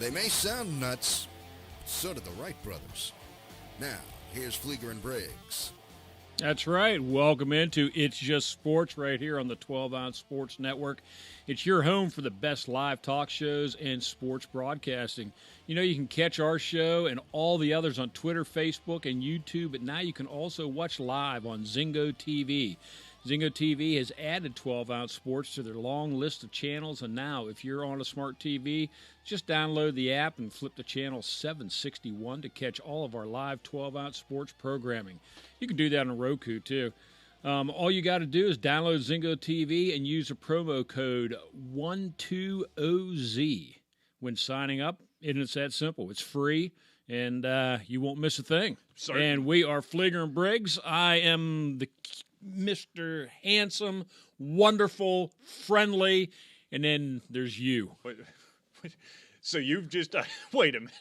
They may sound nuts, but so do the Wright brothers. Now, here's Flieger and Briggs. That's right. Welcome into It's Just Sports right here on the 12-Ounce Sports Network. It's your home for the best live talk shows and sports broadcasting. You know, you can catch our show and all the others on Twitter, Facebook, and YouTube, but now you can also watch live on Zingo TV. Zingo TV has added 12-Ounce Sports to their long list of channels, and now if you're on a smart TV, just download the app and flip to channel 761 to catch all of our live 12-Ounce Sports programming. You can do that on Roku, too. All you got to do is download Zingo TV and use the promo code 120Z when signing up, and it's that simple. It's free, and you won't miss a thing. Sorry. And we are Flieger and Briggs. I am the Mr. Handsome, wonderful, friendly, and then there's you. Wait, so you've just wait a minute.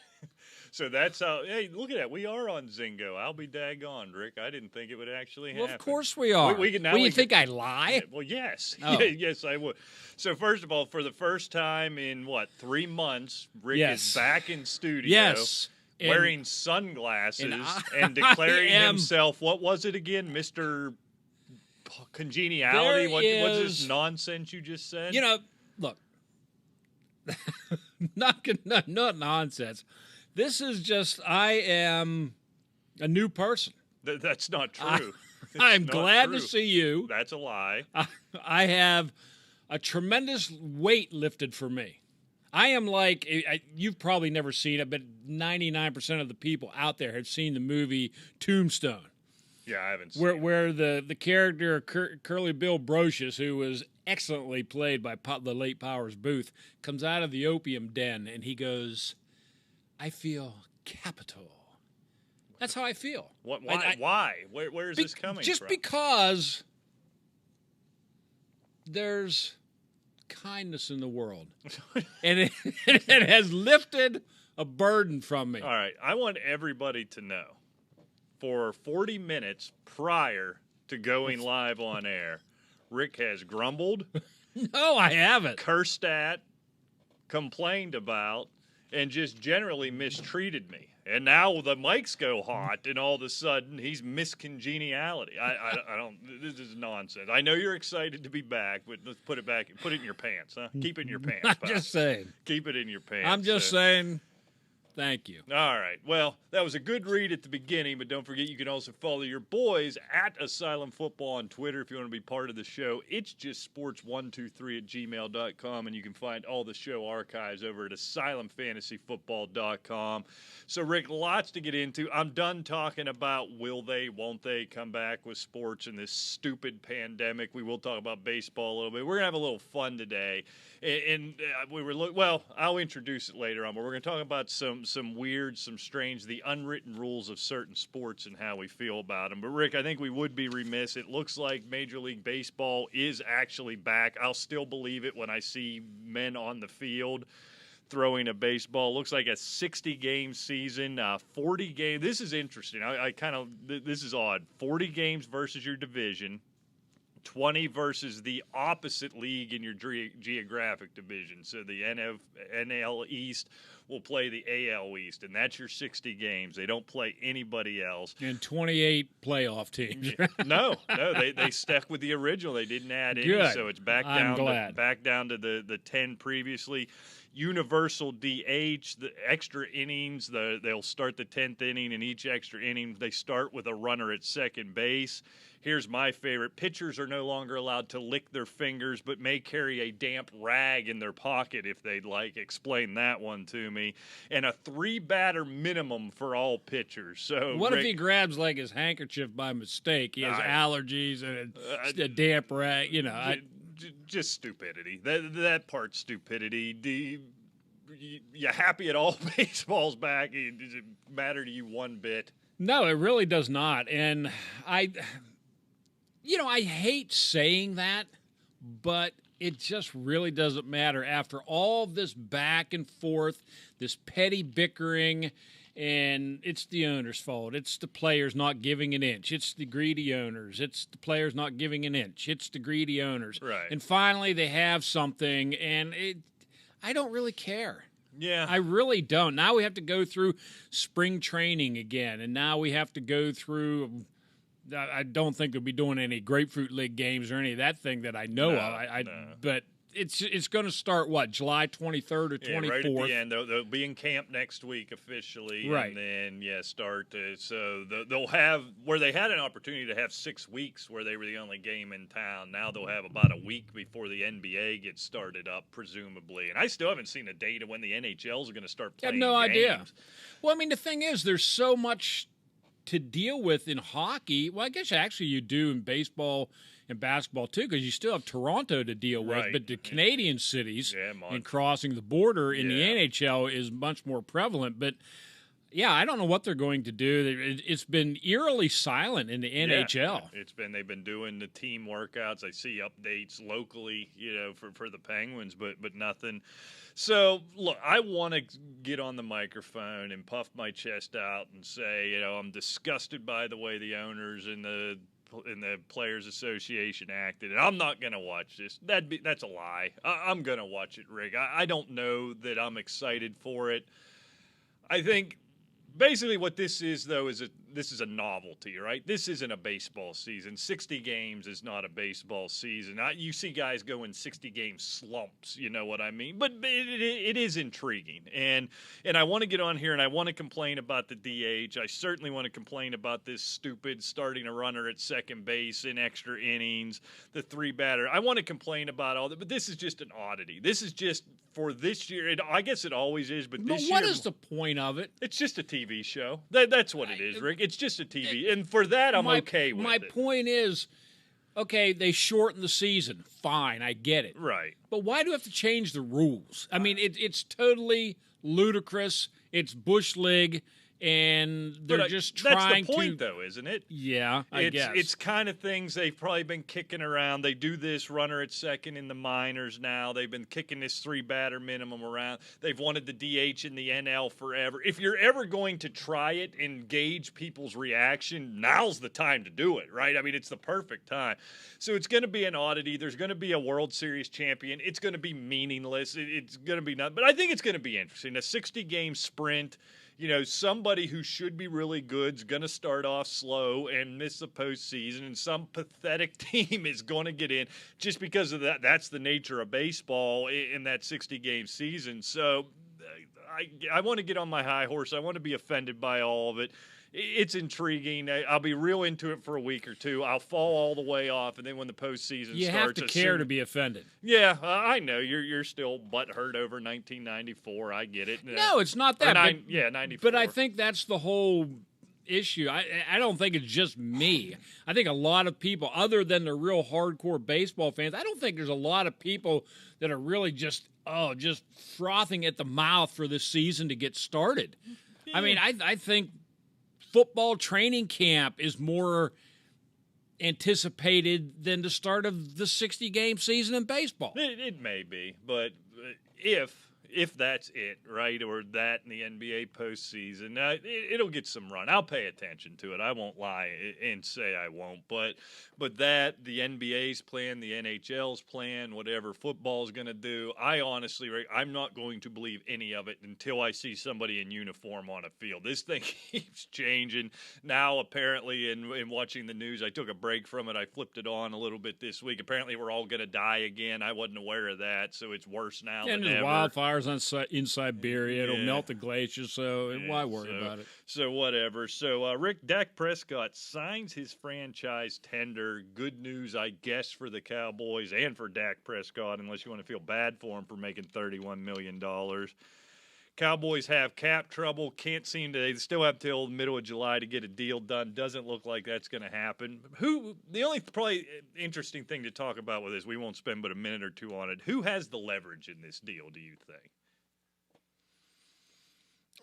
So that's how. Hey, look at that. We are on Zingo. I'll be daggone, Rick. I didn't think it would actually happen. Well, of course we are. We can now. What, do you think I lie? Well, yes. Oh. Yes, I would. So first of all, for the first time in 3 months, Rick is back in studio. Yes. Wearing sunglasses and declaring himself. What was it again, Mr. Congeniality? What's this nonsense you just said? You know, look, not nonsense. This is just, I am a new person. That's not true. I'm glad to see you. That's a lie. I have a tremendous weight lifted for me. I am like, you've probably never seen it, but 99% of the people out there have seen the movie Tombstone. Yeah, I haven't seen it. Where the character Curly Bill Brocious, who was excellently played by the late Powers Booth, comes out of the opium den and he goes, I feel capital. That's how I feel. What? Why? Where is this coming from? Just because there's kindness in the world. And it has lifted a burden from me. All right. I want everybody to know, for 40 minutes prior to going live on air, Rick has grumbled. No, I haven't. Cursed at, complained about, and just generally mistreated me. And now the mics go hot, and all of a sudden he's miscongeniality. I don't. This is nonsense. I know you're excited to be back, but let's put it back. Put it in your pants, huh? Keep it in your pants. I'm pal. just saying. Keep it in your pants. I'm just saying. Thank you. All right. Well, that was a good read at the beginning, but don't forget you can also follow your boys at Asylum Football on Twitter if you want to be part of the show. It's just sports123@gmail.com, and you can find all the show archives over at asylumfantasyfootball.com. So, Rick, lots to get into. I'm done talking about will they, won't they come back with sports in this stupid pandemic. We will talk about baseball a little bit. We're going to have a little fun today. And I'll introduce it later on, but we're going to talk about some weird, some strange, the unwritten rules of certain sports and how we feel about them. But, Rick, I think we would be remiss. It looks like Major League Baseball is actually back. I'll still believe it when I see men on the field throwing a baseball. Looks like a 60-game season, 40 games. This is interesting. This is odd. 40 games versus your division. 20 versus the opposite league in your geographic division. So the NL East will play the AL East, and that's your 60 games. They don't play anybody else. And 28 playoff teams. No, they stuck with the original. They didn't add any, so it's back down to the 10 previously. Universal DH, the extra innings, they'll start the 10th inning, and each extra inning they start with a runner at second base. Here's my favorite. Pitchers are no longer allowed to lick their fingers, but may carry a damp rag in their pocket if they'd like. Explain that one to me. And a 3-batter minimum for all pitchers. So what if he grabs like his handkerchief by mistake? He has allergies and a damp rag, just stupidity. That part's stupidity. You happy at all baseball's back? Does it matter to you one bit? No, it really does not. And I hate saying that, but it just really doesn't matter after all this back and forth, this petty bickering, and it's the owner's fault. It's the players not giving an inch. It's the greedy owners. It's the players not giving an inch. It's the greedy owners. Right. And finally they have something, and I don't really care. Yeah. I really don't. Now we have to go through spring training again, and now we have to go through. I don't think they'll be doing any Grapefruit League games or any of that thing that I know of. But it's going to start, July 23rd or 24th? Yeah, right at the end. They'll be in camp next week officially. Right. And then, start. So they'll have, where they had an opportunity to have 6 weeks where they were the only game in town, now they'll have about a week before the NBA gets started up, presumably. And I still haven't seen a date of when the NHLs are going to start playing I have no idea. games. Well, I mean, the thing is, there's so much to deal with in hockey. Well, I guess actually you do in baseball and basketball too, because you still have Toronto to deal with. Right. But the Canadian cities and crossing the border in the NHL is much more prevalent. But yeah, I don't know what they're going to do. It's been eerily silent in the NHL. They've been doing the team workouts. I see updates locally, for the Penguins, but nothing. So, look, I want to get on the microphone and puff my chest out and say, I'm disgusted by the way the owners and the Players Association acted, and I'm not going to watch this. That's a lie. I'm going to watch it, Rick. I don't know that I'm excited for it. I think basically what this is, though, this is a novelty, right? This isn't a baseball season. 60 games is not a baseball season. You see guys go in 60-game slumps, you know what I mean? But it is intriguing. And I want to get on here and I want to complain about the DH. I certainly want to complain about this stupid starting a runner at second base in extra innings, the 3-batter. I want to complain about all that, but this is just an oddity. This is just for this year. I guess it always is, but this year. But what is the point of it? It's just a TV show. That's what it is, Rick. It's just a TV. And for that, I'm okay with it. My point is, okay, they shorten the season. Fine, I get it. Right. But why do we have to change the rules? I mean, it's totally ludicrous. It's Bush League, and they're just trying to. That's the point, though, isn't it? Yeah, I guess. It's kind of things they've probably been kicking around. They do this runner at second in the minors now. They've been kicking this 3-batter minimum around. They've wanted the DH in the NL forever. If you're ever going to try it and gauge people's reaction, now's the time to do it, right? I mean, it's the perfect time. So it's going to be an oddity. There's going to be a World Series champion. It's going to be meaningless. It's going to be nothing. But I think it's going to be interesting. A 60-game sprint. Somebody who should be really good is going to start off slow and miss the postseason, and some pathetic team is going to get in just because of that. That's the nature of baseball in that 60-game season. So I want to get on my high horse. I want to be offended by all of it. It's intriguing. I'll be real into it for a week or two. I'll fall all the way off, and then when the postseason starts, you have to care to be offended. Yeah, I know you're still butthurt over 1994. I get it. No, it's not that. 94. But I think that's the whole issue. I don't think it's just me. I think a lot of people, other than the real hardcore baseball fans, I don't think there's a lot of people that are really just frothing at the mouth for this season to get started. Yeah. I mean, I think football training camp is more anticipated than the start of the 60-game season in baseball. It may be, but if that's it, right, or that in the NBA postseason, it'll get some run. I'll pay attention to it. I won't lie and say I won't. But that, the NBA's plan, the NHL's plan, whatever football's going to do, I honestly, I'm not going to believe any of it until I see somebody in uniform on a field. This thing keeps changing. Now, apparently, in watching the news, I took a break from it. I flipped it on a little bit this week. Apparently, we're all going to die again. I wasn't aware of that, so it's worse now than ever. Wildfires in Siberia. It'll melt the glaciers, so why worry about it? So whatever. So, Rick, Dak Prescott signs his franchise tender. Good news, I guess, for the Cowboys and for Dak Prescott, unless you want to feel bad for him for making $31 million. Cowboys have cap trouble. They still have till the middle of July to get a deal done. Doesn't look like that's going to happen. The only probably interesting thing to talk about with this, we won't spend but a minute or two on it. Who has the leverage in this deal, do you think?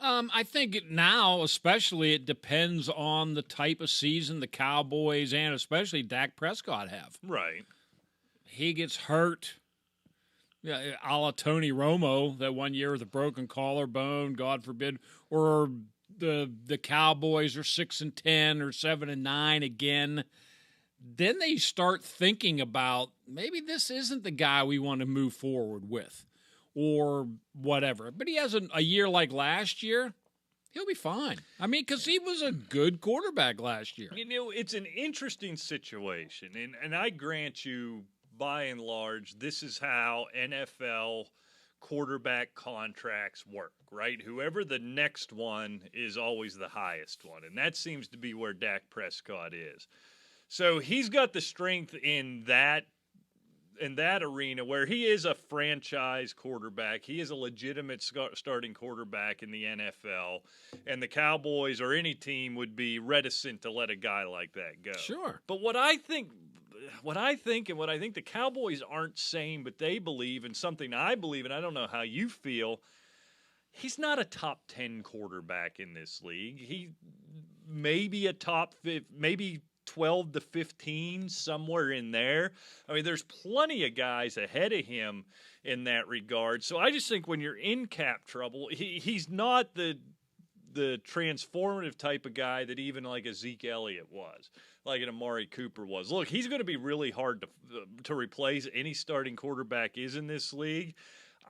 I think now, especially, it depends on the type of season the Cowboys and especially Dak Prescott have. Right. He gets hurt, a la Tony Romo that one year with a broken collarbone, God forbid, or the Cowboys are 6-10 or 7-9 again. Then they start thinking about maybe this isn't the guy we want to move forward with. or whatever. But he has a year like last year, he'll be fine. I mean, because he was a good quarterback last year. You know, it's an interesting situation, and I grant you, by and large, this is how NFL quarterback contracts work, right? Whoever the next one is always the highest one, and that seems to be where Dak Prescott is. So he's got the strength in that arena where he is a franchise quarterback. He is a legitimate starting quarterback in the NFL, and the Cowboys or any team would be reticent to let a guy like that go. Sure. But what I think the Cowboys aren't saying, but they believe, and something I believe, and I don't know how you feel, he's not a top 10 quarterback in this league. He may be a top 5, maybe 12 to 15, somewhere in there. I mean, there's plenty of guys ahead of him in that regard. So I just think when you're in cap trouble, he's not the transformative type of guy that even like a Zeke Elliott was, like an Amari Cooper was. Look, he's going to be really hard to replace. Any starting quarterback is in this league.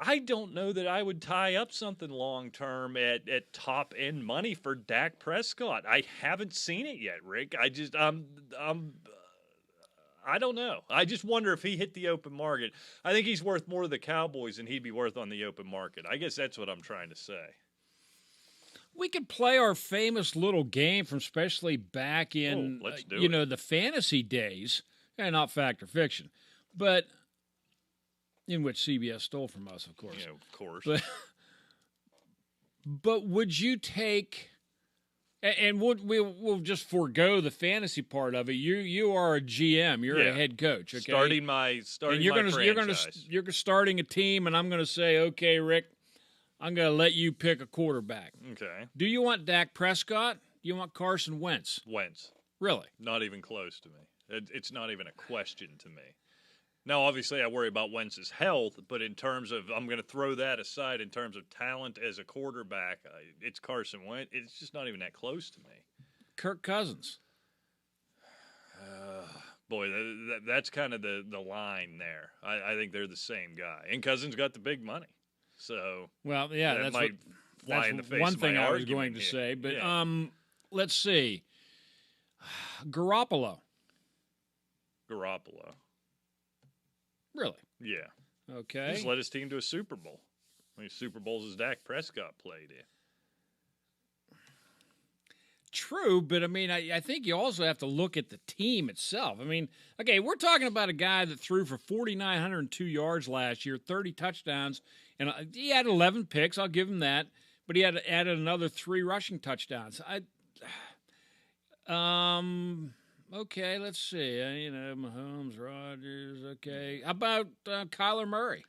I don't know that I would tie up something long-term at top end money for Dak Prescott. I haven't seen it yet, Rick. I don't know. I just wonder if he hit the open market. I think he's worth more to the Cowboys than he'd be worth on the open market. I guess that's what I'm trying to say. We could play our famous little game from especially back in, let's do it. The fantasy days, and not fact or fiction, but in which CBS stole from us, of course. Yeah, of course. But would you take, and we'll just forego the fantasy part of it. You are a GM. You're a head coach. Okay? Starting my franchise. You're starting a team, and I'm going to say, okay, Rick, I'm going to let you pick a quarterback. Okay. Do you want Dak Prescott? Do you want Carson Wentz? Wentz. Really? Not even close to me. It's not even a question to me. Now, obviously, I worry about Wentz's health, but in terms of, I'm going to throw that aside, in terms of talent as a quarterback, it's Carson Wentz. It's just not even that close to me. Kirk Cousins. Boy, that's kind of the line there. I think they're the same guy. And Cousins got the big money. So, well, yeah, that that's might fly in the face one of my thing I was argument going to here. say. But Yeah. Let's see. Garoppolo. Really? Yeah. Okay. Just led his team to a Super Bowl. How many Super Bowls has Dak Prescott played in? True, but I mean, I think you also have to look at the team itself. I mean, okay, we're talking about a guy that threw for 4,902 yards last year, 30 touchdowns, and he had 11 picks. I'll give him that, but he had added another 3 rushing touchdowns. Okay, let's see. Mahomes, Rodgers. Okay, how about Kyler Murray?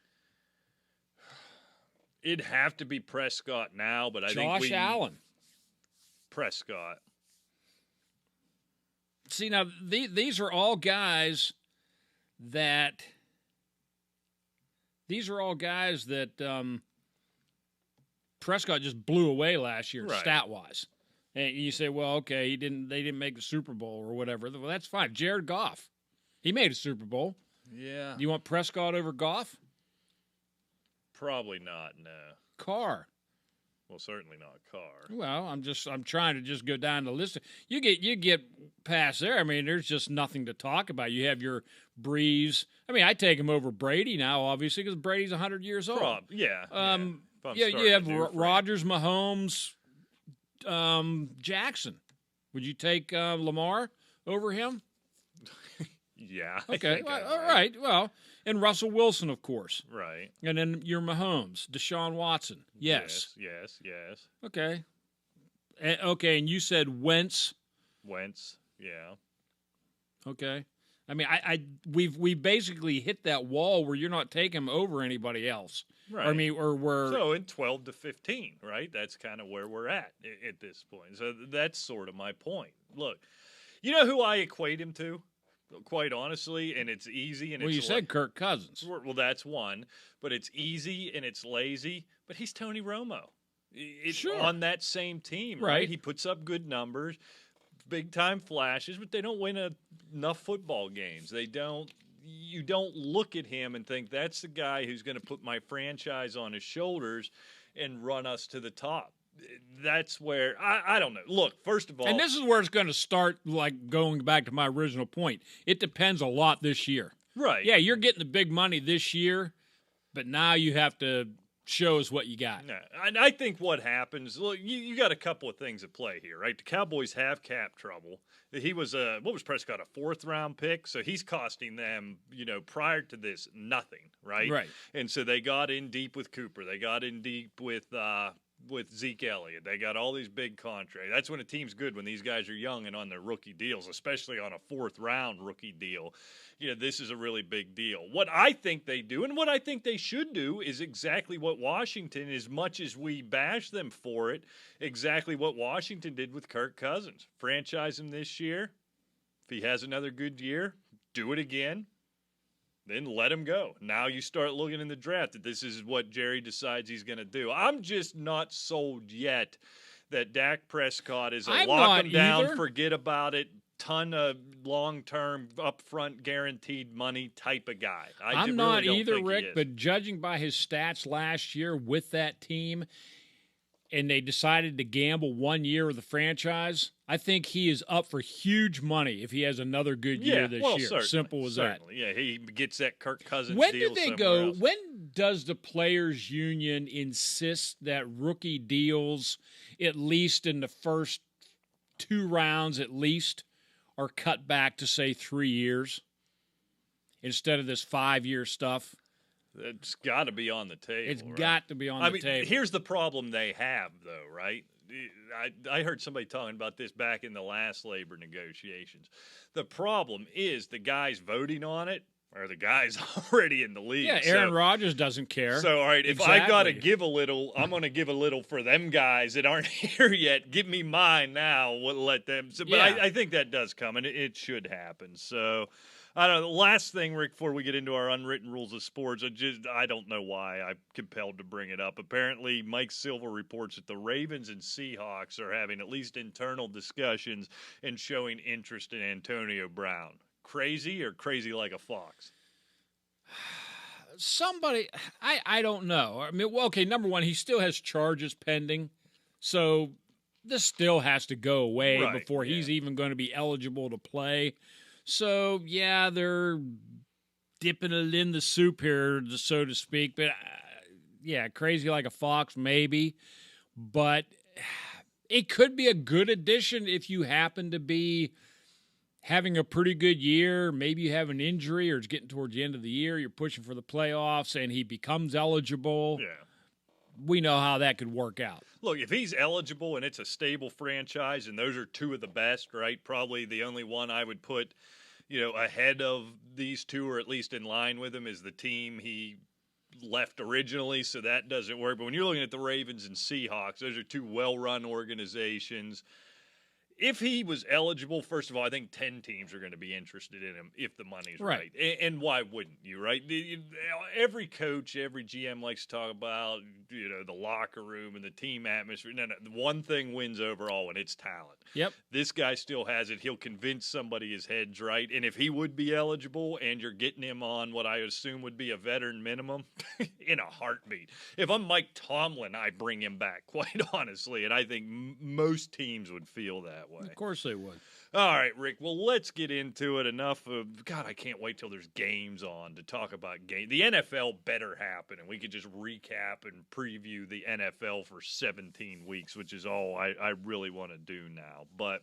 It'd have to be Prescott now, but I think Josh Allen. Prescott. See, now these are all guys that Prescott just blew away last year, right, stat-wise. And you say, well, okay, they didn't make the Super Bowl or whatever. Well, that's fine. Jared Goff, he made a Super Bowl. Yeah. Do you want Prescott over Goff? Probably not, no. Carr. Well, certainly not Carr. Well, I'm trying to just go down the list. You get past there. I mean, there's just nothing to talk about. You have your Breeze. I mean, I take him over Brady now, obviously, because Brady's 100 years old. Yeah. You have Rodgers, Mahomes, Jackson. Would you take Lamar over him? Yeah. Okay. Well, all right. Well, and Russell Wilson, of course. Right. And then your Mahomes, Deshaun Watson. Yes. Yes. Okay. And you said Wentz. Wentz. Yeah. Okay. I mean, we've basically hit that wall where you're not taking him over anybody else. Right. I mean, or we're so in 12 to 15, right? That's kind of where we're at this point. So that's sort of my point. Look, you know who I equate him to, quite honestly, and it's easy and well, you said Kirk Cousins. Well, that's one, but it's easy and it's lazy. But he's Tony Romo. It's sure. On that same team, right? He puts up good numbers, big time flashes, but they don't win enough football games. They don't you don't look at him and think that's the guy who's going to put my franchise on his shoulders and run us to the top. That's where I don't know. Look, first of all, and this is where it's going to start, like going back to my original point. It depends a lot this year. right? Yeah, you're getting the big money this year, but now you have to show us what you got. No, and I think what happens, look, you got a couple of things at play here, right? The Cowboys have cap trouble. He was what was Prescott, a 4th-round pick? So he's costing them, prior to this, nothing, right? Right. And so they got in deep with Cooper. They got in deep with Zeke Elliott. They got all these big contracts. That's when a team's good, when these guys are young and on their rookie deals, especially on a 4th-round rookie deal. This is a really big deal. What I think they do and what I think they should do is exactly what Washington, as much as we bash them for it, exactly what Washington did with Kirk Cousins. Franchise him this year. If he has another good year, do it again. Then let him go. Now you start looking in the draft that this is what Jerry decides he's going to do. I'm just not sold yet that Dak Prescott is a lock him down, either. Forget about it, ton of long-term, upfront, guaranteed money type of guy. I'm not either, Rick, but judging by his stats last year with that team, and they decided to gamble 1 year of the franchise, I think he is up for huge money if he has another good year this year. Certainly, Simple as that. Yeah, he gets that Kirk Cousins When deal do they somewhere go? else. When does the players' union insist that rookie deals, at least in the first 2 rounds at least, are cut back to, say, 3 years instead of this 5-year stuff? It's got to be on the table. It's right? got to be on the table. Here's the problem they have, though, right? I heard somebody talking about this back in the last labor negotiations. The problem is the guys voting on it are the guys already in the league. Yeah, Aaron Rodgers doesn't care. So, all right, if Exactly. I got to give a little, I'm going to give a little for them guys that aren't here yet. Give me mine now. We'll let them. So, but Yeah. I think that does come, and it should happen. So, I don't know. The last thing, Rick, before we get into our unwritten rules of sports, I don't know why I'm compelled to bring it up. Apparently, Mike Silver reports that the Ravens and Seahawks are having at least internal discussions and showing interest in Antonio Brown. Crazy or crazy like a fox? Somebody, I don't know. I mean, well, okay, number one, he still has charges pending, so this still has to go away Right, before he's even going to be eligible to play. So, yeah, they're dipping it in the soup here, so to speak. But, yeah, crazy like a fox, maybe. But it could be a good addition if you happen to be having a pretty good year. Maybe you have an injury or it's getting towards the end of the year. You're pushing for the playoffs, and he becomes eligible. Yeah. We know how that could work out. Look, if he's eligible and it's a stable franchise, and those are 2 of the best, right? Probably the only one I would put, ahead of these 2, or at least in line with him, is the team he left originally, so that doesn't work. But when you're looking at the Ravens and Seahawks, those are 2 well-run organizations. If he was eligible, first of all, I think 10 teams are going to be interested in him if the money's right. And why wouldn't you, right? Every coach, every GM likes to talk about, the locker room and the team atmosphere. No, one thing wins overall, and it's talent. Yep. This guy still has it. He'll convince somebody his head's right. And if he would be eligible and you're getting him on what I assume would be a veteran minimum, in a heartbeat. If I'm Mike Tomlin, I bring him back, quite honestly. And I think most teams would feel that way. Of course they would. All right, Rick. Well, let's get into it. Enough of God. I can't wait till there's games on to talk about games. The NFL better happen, and we could just recap and preview the NFL for 17 weeks, which is all I really want to do now. But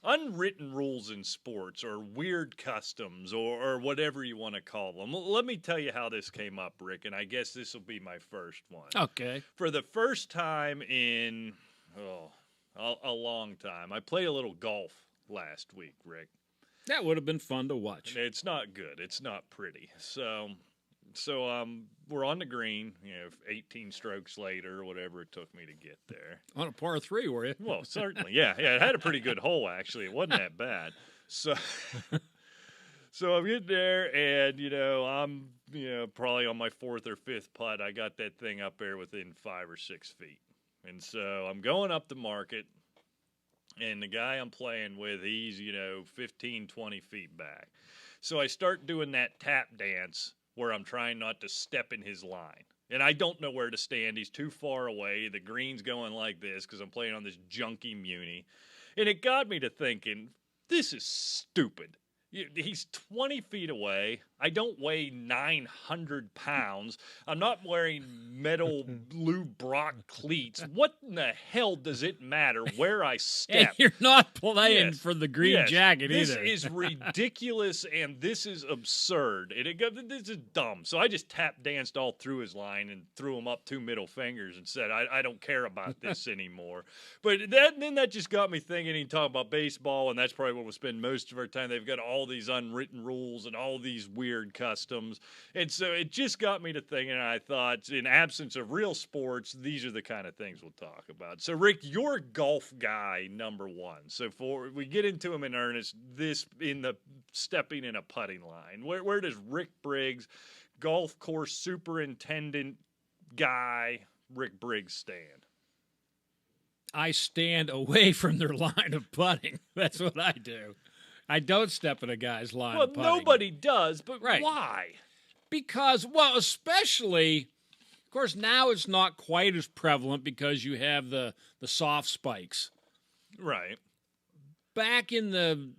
unwritten rules in sports, or weird customs, or whatever you want to call them. Let me tell you how this came up, Rick, and I guess this will be my first one. Okay. For the first time in a long time, I played a little golf last week, Rick. That would have been fun to watch. It's not good. It's not pretty. So we're on the green, 18 strokes later, whatever it took me to get there. On a par 3, were you? Well, certainly, yeah. It had a pretty good hole, actually. It wasn't that bad. So I'm getting there, and, I'm, probably on my 4th or 5th putt. I got that thing up there within 5 or 6 feet. And so I'm going up the market, And the guy I'm playing with, he's, 15, 20 feet back. So I start doing that tap dance where I'm trying not to step in his line. And I don't know where to stand. He's too far away. The green's going like this because I'm playing on this junky Muni. And it got me to thinking, this is stupid. He's 20 feet away. I don't weigh 900 pounds. I'm not wearing metal Lou Brock cleats. What in the hell does it matter where I step? And you're not playing for the green jacket this either. This is ridiculous, and this is absurd. This is dumb. So I just tap danced all through his line and threw him up 2 middle fingers and said, I don't care about this anymore. But then that just got me thinking. He talked about baseball, and that's probably what we'll spend most of our time. They've got all these unwritten rules and all these weird customs. And so it just got me to thinking, and I thought, in absence of real sports, these are the kind of things we'll talk about. So, Rick, you're golf guy number 1. So before we get into him in earnest, this in the stepping in a putting line, where does Rick Briggs, golf course superintendent guy, Rick Briggs, stand? I stand away from their line of putting. That's what I do. I don't step in a guy's line of putting. Well, nobody does, but right. Why? Because, well, especially, of course, now it's not quite as prevalent because you have the soft spikes. Right. Back in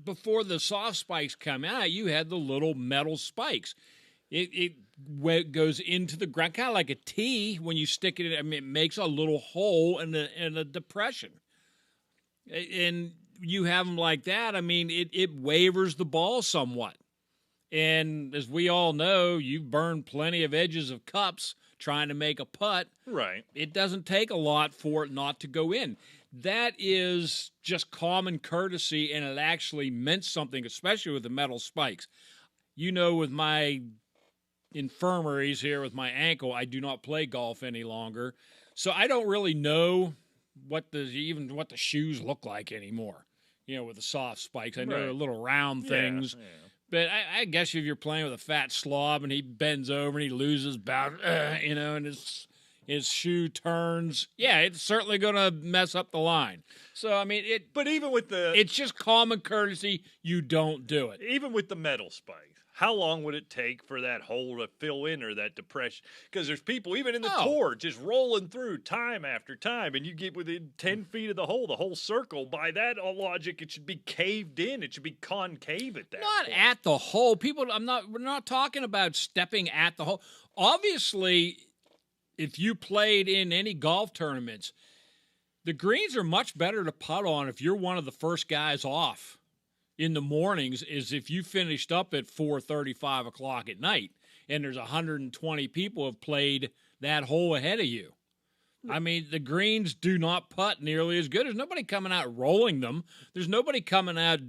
before the soft spikes come out, you had the little metal spikes. It goes into the ground, kind of like a T when you stick it in. I mean, it makes a little hole in a depression. And you have them like that, I mean, it wavers the ball somewhat. And as we all know, you've burned plenty of edges of cups trying to make a putt. Right. It doesn't take a lot for it not to go in. That is just common courtesy, and it actually meant something, especially with the metal spikes. With my infirmaries here with my ankle, I do not play golf any longer. So I don't really know what the shoes look like anymore, with the soft spikes. I know they're little round things. Yeah. But I guess if you're playing with a fat slob and he bends over and he loses balance, and his shoe turns, it's certainly going to mess up the line. So, I mean, But even with it's just common courtesy, you don't do it. Even with the metal spikes. How long would it take for that hole to fill in or that depression? Because there's people, even in the tour, just rolling through time after time, and you get within 10 feet of the whole circle. By that logic, it should be caved in. It should be concave at that Not point. at the hole. We're not talking about stepping at the hole. Obviously, if you played in any golf tournaments, the greens are much better to putt on if you're one of the first guys off in the mornings is if you finished up at 4:30, 5 o'clock at night, and there's 120 people have played that hole ahead of you. I mean, the greens do not putt nearly as good. There's nobody coming out rolling them. There's nobody coming out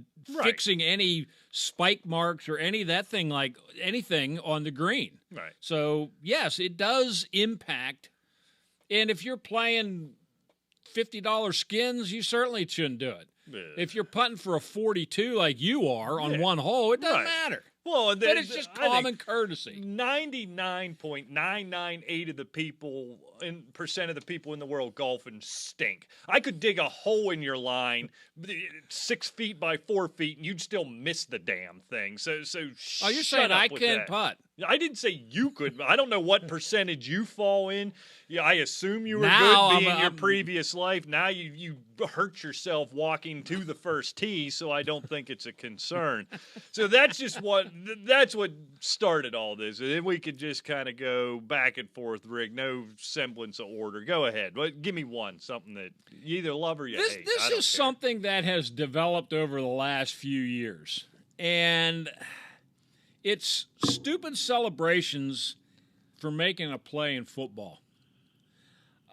fixing any spike marks or any of that thing, like anything on the green. Right. So, yes, it does impact. And if you're playing $50 skins, you certainly shouldn't do it. Yeah. If you're putting for a 42 like you are on one hole, it doesn't matter. Well, but it's just common courtesy. 99.998 of the people, percent of the people in the world golfing stink. I could dig a hole in your line 6 feet by 4 feet, and you'd still miss the damn thing. So you're saying I can't putt? I didn't say you could. I don't know what percentage you fall in. Yeah, I assume you were now, good being your previous life. Now you hurt yourself walking to the first tee, so I don't think it's a concern. So that's what started all this. And then we could just kind of go back and forth, Rick. No semblance of order. Go ahead. Give me one, something that you either love or you hate. This is something that has developed over the last few years. And it's stupid celebrations for making a play in football.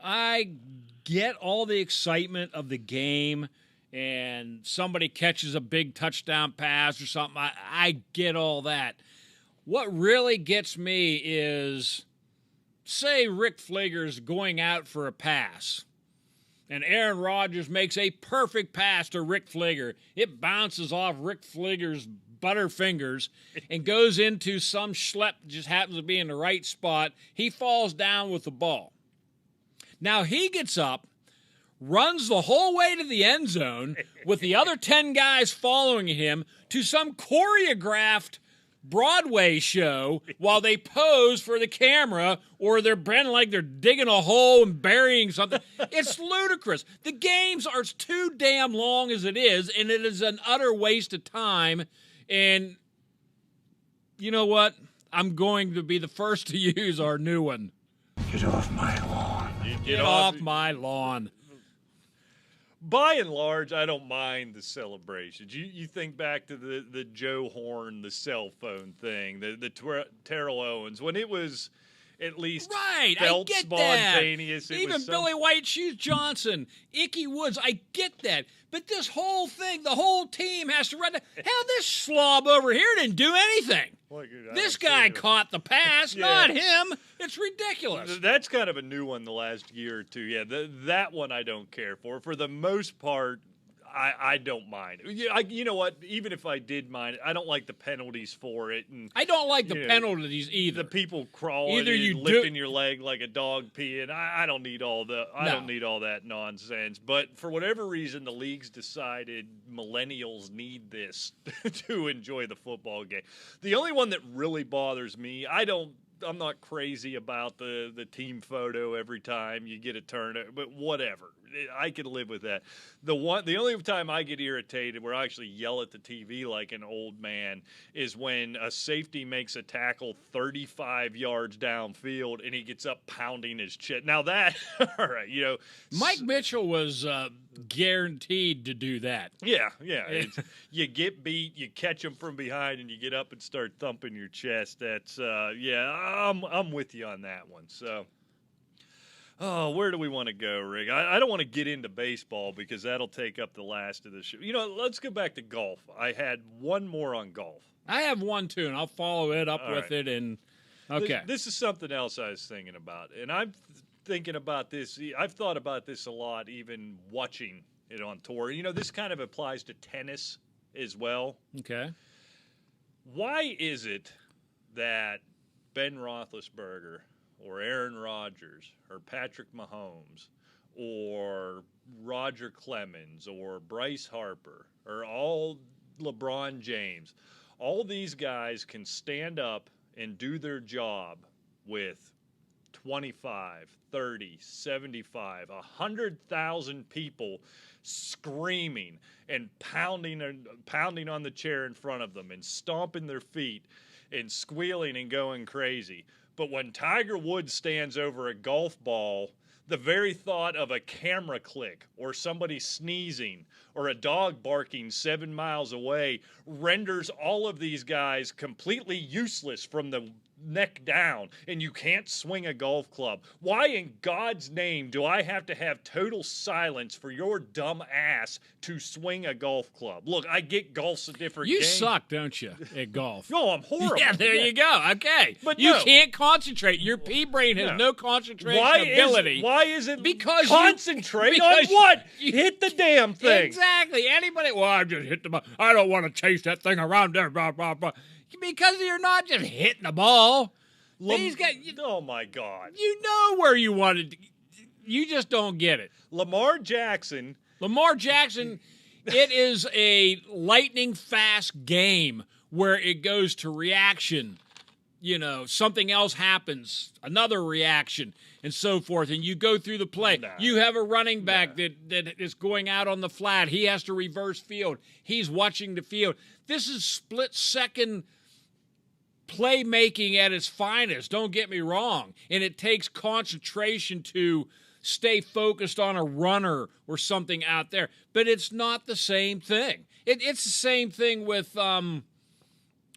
I get all the excitement of the game and somebody catches a big touchdown pass or something. I get all that. What really gets me is, say Rick Fligger's going out for a pass, and Aaron Rodgers makes a perfect pass to Rick Fligger. It bounces off Rick Fligger's butterfingers and goes into some schlep that just happens to be in the right spot. He falls down with the ball. Now he gets up, runs the whole way to the end zone with the other 10 guys following him to some choreographed Broadway show while they pose for the camera, or they're pretending like they're digging a hole and burying something. It's ludicrous. The games are too damn long as it is, and it is an utter waste of time. And you know what? I'm going to be the first to use our new one. Get off my lawn. Get off my lawn. By and large, I don't mind the celebrations. You think back to the Joe Horn, the cell phone thing, the Terrell Owens, when it was at least felt spontaneous. Even Billy White Shoes Johnson, Ickey Woods, I get that. But this whole thing, the whole team has to run. Hell, this slob over here didn't do anything. This guy caught the pass, not him. It's ridiculous. That's kind of a new one the last year or two. Yeah, that one I don't care for. For the most part, I don't mind. You know what? Even if I did mind it, I don't like the penalties for it. And I don't like the penalties either. The people crawling and lifting your leg like a dog peeing. I don't need all don't need all that nonsense. But for whatever reason, the league's decided millennials need this to enjoy the football game. The only one that really bothers me, I'm not crazy about the team photo every time you get a turn, but whatever. I can live with that. The only time I get irritated, where I actually yell at the TV like an old man, is when a safety makes a tackle 35 yards downfield and he gets up pounding his chest. Now that, all right, Mike Mitchell was guaranteed to do that. Yeah. You get beat, you catch him from behind, and you get up and start thumping your chest. That's I'm with you on that one. So. Oh, where do we want to go, Rick? I don't want to get into baseball because that'll take up the last of the show. Let's go back to golf. I had one more on golf. I have one, too, and I'll follow it up with it. And okay. This is something else I was thinking about, and I'm thinking about this. I've thought about this a lot, even watching it on tour. This kind of applies to tennis as well. Okay. Why is it that Ben Roethlisberger or Aaron Rodgers or Patrick Mahomes or Roger Clemens or Bryce Harper or all LeBron James, all these guys can stand up and do their job with 25, 30, 75, 100,000 people screaming and pounding on the chair in front of them and stomping their feet and squealing and going crazy. But when Tiger Woods stands over a golf ball, the very thought of a camera click or somebody sneezing or a dog barking 7 miles away renders all of these guys completely useless from the neck down, and you can't swing a golf club. Why in God's name do I have to have total silence for your dumb ass to swing a golf club? Look, I get golf's a different game. You suck, don't you, at golf? No, I'm horrible. Yeah, there you go. Okay. But you can't concentrate. Your pea brain has no concentration ability. Why is it because concentrate on what? Hit the damn thing. Exactly. Anybody, I just hit the ball. I don't want to chase that thing around there, blah, blah, blah. Because you're not just hitting the ball. These guys, oh, my God. You know where you wanted to. You just don't get it. Lamar Jackson, it is a lightning-fast game where it goes to reaction. Something else happens, another reaction, and so forth, and you go through the play. Nah. You have a running back that is going out on the flat. He has to reverse field. He's watching the field. This is split-second playmaking at its finest, don't get me wrong. And it takes concentration to stay focused on a runner or something out there. But it's not the same thing. It's the same thing with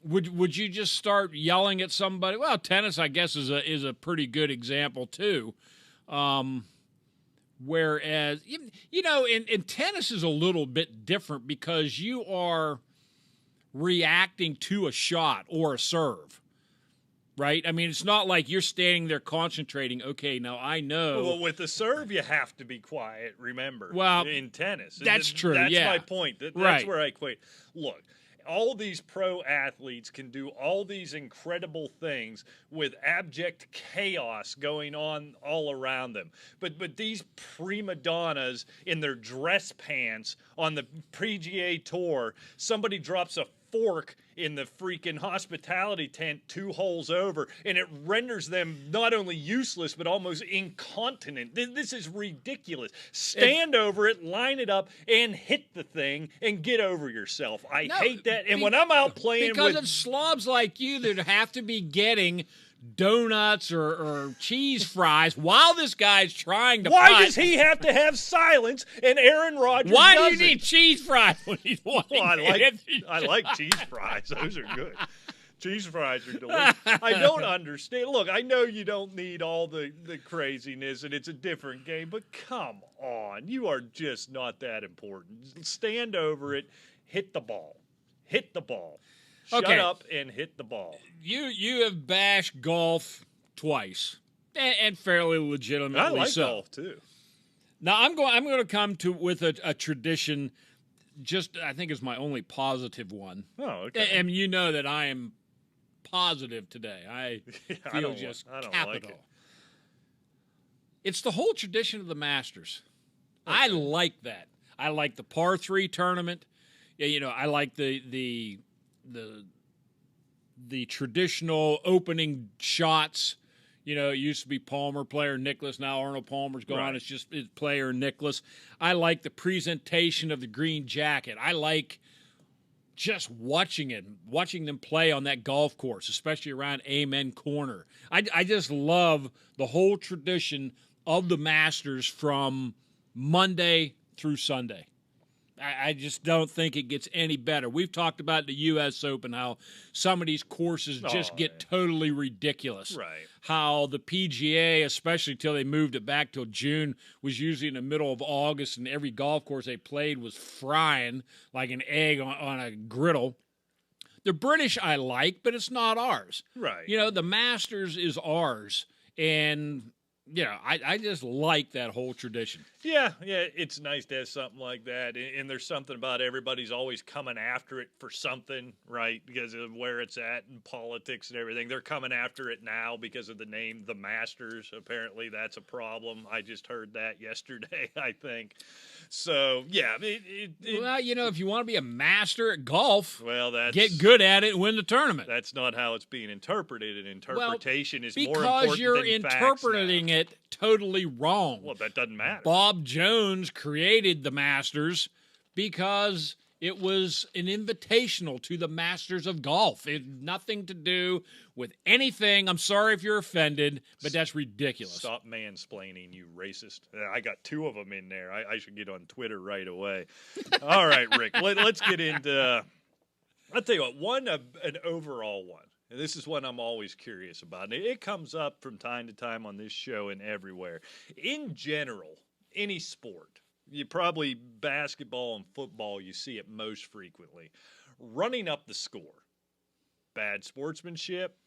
would you just start yelling at somebody? Well, tennis, I guess, is a pretty good example too. Whereas, in tennis is a little bit different because you are reacting to a shot or a serve, right? I mean, it's not like you're standing there concentrating. Okay, now I know. Well, with the serve, you have to be quiet, remember. Well, in tennis. That's true, That's yeah. my point. That's right. where I quit. Look, all these pro athletes can do all these incredible things with abject chaos going on all around them. But these prima donnas in their dress pants on the PGA Tour, somebody drops a fork in the freaking hospitality tent 2 holes over, and it renders them not only useless but almost incontinent. This is ridiculous. Stand over it, line it up, and hit the thing, and get over yourself. I hate that. And when I'm out playing because it's slobs like you that have to be getting donuts or cheese fries while this guy's trying to Why putt. does he have to have silence and Aaron Rodgers Why do doesn't? you need cheese fries when he's wanting Well, I like cheese fries. Those are good. Cheese fries are delicious. I don't understand. Look, I know you don't need all the craziness, and it's a different game, but come on. You are just not that important. Stand over it. Hit the ball. Hit the ball. Shut up and hit the ball. You have bashed golf twice, and fairly legitimately I like so. golf, too. Now I'm going to come to with a tradition. Just I think is my only positive one. Oh, okay. And you know that I am positive today. I feel just I don't capital. like it. It's the whole tradition of the Masters. Okay. I like that. I like the par 3 tournament. Yeah, I like the traditional opening shots. It used to be Palmer, player Nicklaus. Now Arnold Palmer's gone. Right. It's just player Nicklaus. I like the presentation of the green jacket. I like just watching them play on that golf course, especially around Amen Corner. I just love the whole tradition of the Masters from Monday through Sunday. I just don't think it gets any better. We've talked about the U.S. Open, how some of these courses just get totally ridiculous. Right. How the PGA, especially till they moved it back till June, was usually in the middle of August, and every golf course they played was frying like an egg on a griddle. The British I like, but it's not ours. Right. The Masters is ours, and I just like that whole tradition. Yeah, it's nice to have something like that. And there's something about everybody's always coming after it for something, right? Because of where it's at in politics and everything. They're coming after it now because of the name, the Masters. Apparently that's a problem. I just heard that yesterday, I think. So, yeah. Well, if you want to be a master at golf, get good at it and win the tournament. That's not how it's being interpreted. And interpretation is more important than because you're interpreting it totally wrong. Well, that doesn't matter. Bob Jones created the Masters because it was an invitational to the Masters of Golf. It had nothing to do with anything. I'm sorry if you're offended, but that's ridiculous. Stop mansplaining, you racist. I got 2 of them in there. I should get on Twitter right away. All right, Rick, let's get into I'll tell you what, an overall one. And this is one I'm always curious about. And it comes up from time to time on this show and everywhere. In general, any sport, you probably basketball and football, you see it most frequently. Running up the score. Bad sportsmanship.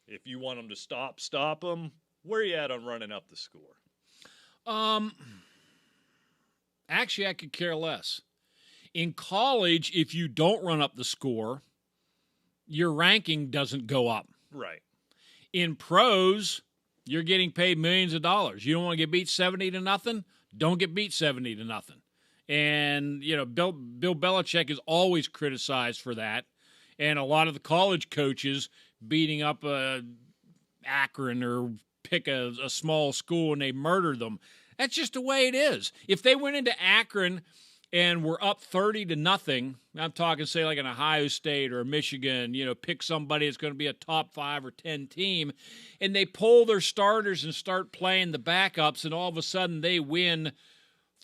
If you want them to stop them. Where are you at on running up the score? Actually, I could care less. In college, if you don't run up the score, your ranking doesn't go up. Right. In pros, you're getting paid millions of dollars. You don't want to get beat 70-0? Don't get beat 70-0. And, Bill Belichick is always criticized for that. And a lot of the college coaches beating up Akron or pick a small school and they murder them. That's just the way it is. If they went into Akron and we're up 30-0, I'm talking, say, like an Ohio State or a Michigan, pick somebody that's going to be a top 5 or 10 team, and they pull their starters and start playing the backups, and all of a sudden they win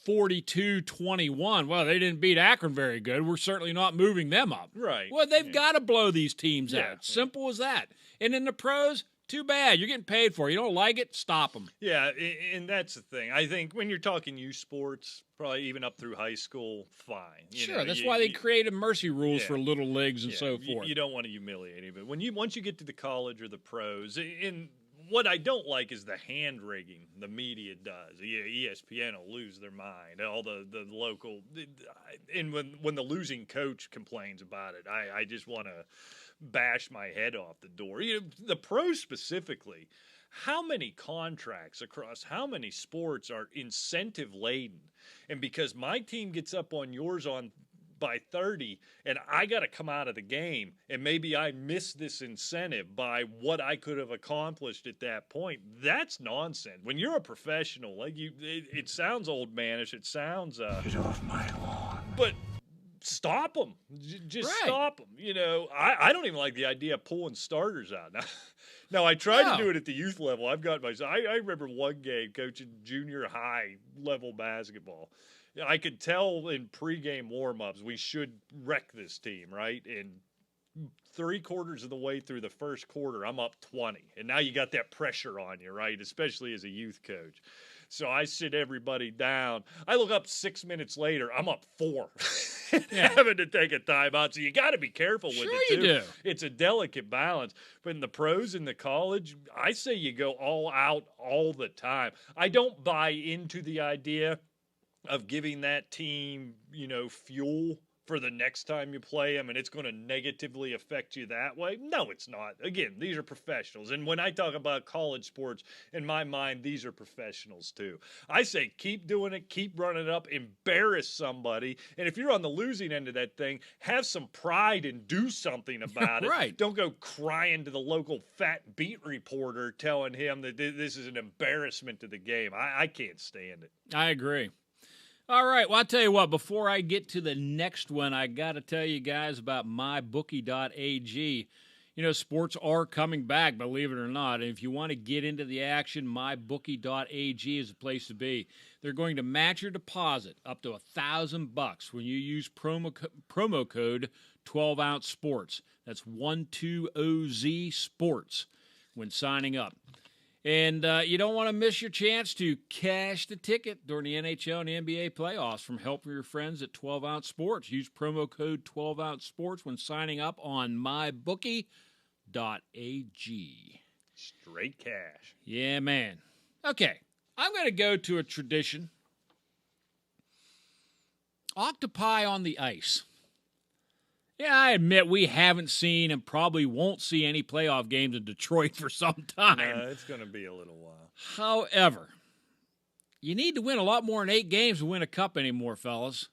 42-21. Well, they didn't beat Akron very good. We're certainly not moving them up. Right. Well, they've got to blow these teams out. Simple as that. And in the pros, too bad. You're getting paid for it. You don't like it, stop them. Yeah, and that's the thing. I think when you're talking youth sports, probably even up through high school, fine. Sure, that's why they created mercy rules for little leagues and so forth. You don't want to humiliate him. But once you get to the college or the pros, and what I don't like is the hand rigging the media does. ESPN will lose their mind. All the local, and when the losing coach complains about it, I just want to bash my head off the door. The pros specifically. How many contracts across how many sports are incentive laden? And because my team gets up on yours by 30 and I got to come out of the game and maybe I miss this incentive by what I could have accomplished at that point, that's nonsense. When you're a professional, like it sounds old manish, it sounds Get off my lawn. but stop them. Just Right. stop them. I don't even like the idea of pulling starters out. Now I tried to do it at the youth level. I've got I remember one game coaching junior high level basketball. I could tell in pregame warm-ups we should wreck this team, right? And 3/4 of the way through the first quarter, I'm up 20. And now you got that pressure on you, right? Especially as a youth coach. So I sit everybody down. I look up 6 minutes later, I'm up 4. Having to take a timeout. So you got to be careful with it, too. Sure you do. It's a delicate balance. But in the pros and the college, I say you go all out all the time. I don't buy into the idea of giving that team, fuel for the next time you play them and it's going to negatively affect you that way. No, it's not. Again, these are professionals. And when I talk about college sports, in my mind, these are professionals too. I say keep doing it, keep running it up, embarrass somebody. And if you're on the losing end of that thing, have some pride and do something about it. Right. Don't go crying to the local fat beat reporter telling him that this is an embarrassment to the game. I can't stand it. I agree. All right, well, I'll tell you what, before I get to the next one, I got to tell you guys about mybookie.ag. Sports are coming back, believe it or not, and if you want to get into the action, mybookie.ag is the place to be. They're going to match your deposit up to $1,000 when you use promo code 12-ounce sports. That's 120Z sports when signing up. And you don't want to miss your chance to cash the ticket during the NHL and NBA playoffs from helping your friends at 12-Ounce Sports. Use promo code 12-Ounce Sports when signing up on mybookie.ag. Straight cash. Yeah, man. Okay, I'm going to go to a tradition. Octopi on the ice. Yeah, I admit we haven't seen and probably won't see any playoff games in Detroit for some time. No, it's going to be a little while. However, you need to win a lot more than 8 games to win a cup anymore, fellas.